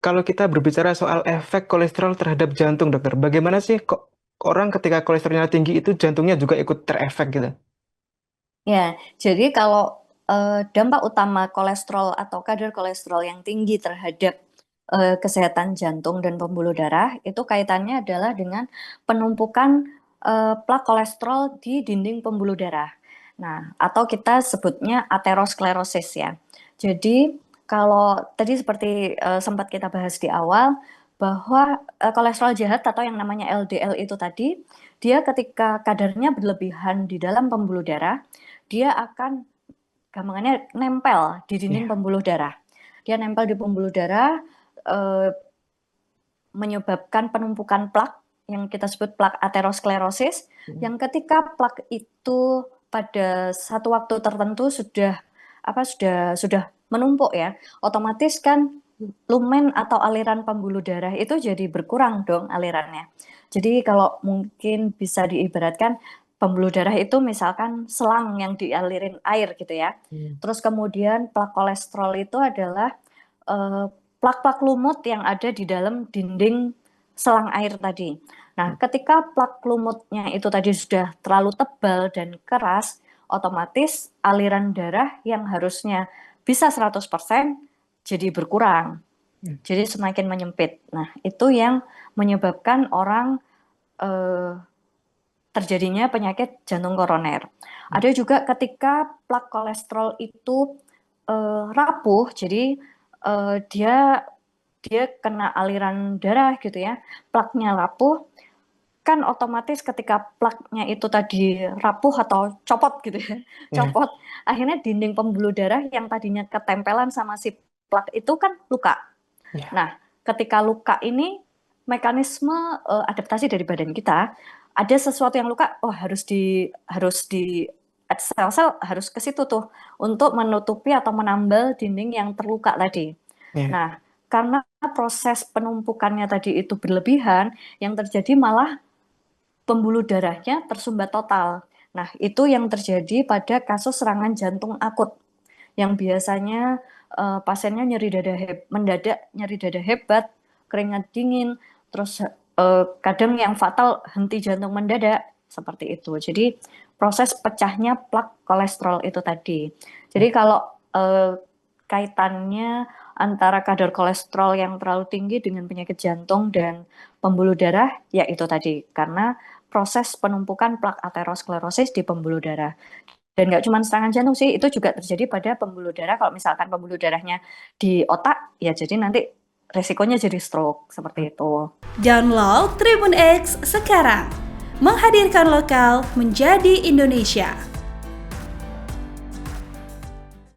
Kalau kita berbicara soal efek kolesterol terhadap jantung, dokter, bagaimana sih kok orang ketika kolesterolnya tinggi itu jantungnya juga ikut terefek gitu? Ya, jadi kalau dampak utama kolesterol atau kadar kolesterol yang tinggi terhadap kesehatan jantung dan pembuluh darah itu kaitannya adalah dengan penumpukan plak kolesterol di dinding pembuluh darah. Nah, atau kita sebutnya aterosklerosis ya. Jadi kalau tadi seperti sempat kita bahas di awal bahwa kolesterol jahat atau yang namanya LDL itu tadi, dia ketika kadarnya berlebihan di dalam pembuluh darah, dia akan gampangannya nempel di dinding Iya. pembuluh darah. Dia nempel di pembuluh darah, eh, menyebabkan penumpukan plak yang kita sebut plak aterosklerosis, Hmm. yang ketika plak itu pada satu waktu tertentu sudah menumpuk ya, otomatis kan lumen atau aliran pembuluh darah itu jadi berkurang dong alirannya. Jadi kalau mungkin bisa diibaratkan pembuluh darah itu misalkan selang yang dialirin air gitu ya. Hmm. Terus kemudian plak kolesterol itu adalah eh, plak-plak lumut yang ada di dalam dinding selang air tadi. Nah, ketika plak lumutnya itu tadi sudah terlalu tebal dan keras, otomatis aliran darah yang harusnya bisa 100% jadi berkurang. Hmm. Jadi semakin menyempit. Nah, itu yang menyebabkan orang eh, terjadinya penyakit jantung koroner. Ada juga ketika plak kolesterol itu rapuh, jadi dia dia kena aliran darah gitu ya, plaknya rapuh, kan otomatis ketika plaknya itu tadi rapuh atau copot gitu ya, Ya. copot, akhirnya dinding pembuluh darah yang tadinya ketempelan sama si plak itu kan luka. Ya. Nah, ketika luka ini mekanisme adaptasi dari badan kita, ada sesuatu yang luka, oh harus di sel-sel harus ke situ tuh untuk menutupi atau menambal dinding yang terluka tadi. Ya. Nah, karena proses penumpukannya tadi itu berlebihan, yang terjadi malah pembuluh darahnya tersumbat total. Nah, itu yang terjadi pada kasus serangan jantung akut yang biasanya pasiennya mendadak nyeri dada hebat, keringat dingin, terus kadang yang fatal henti jantung mendadak seperti itu. Jadi proses pecahnya plak kolesterol itu tadi. Jadi Ya. kalau eh, kaitannya antara kadar kolesterol yang terlalu tinggi dengan penyakit jantung dan pembuluh darah, ya itu tadi karena proses penumpukan plak aterosklerosis di pembuluh darah. Dan nggak cuma serangan jantung sih, itu juga terjadi pada pembuluh darah. Kalau misalkan pembuluh darahnya di otak, ya jadi nanti resikonya jadi stroke, seperti itu. Download Tribun X sekarang. Menghadirkan lokal menjadi Indonesia.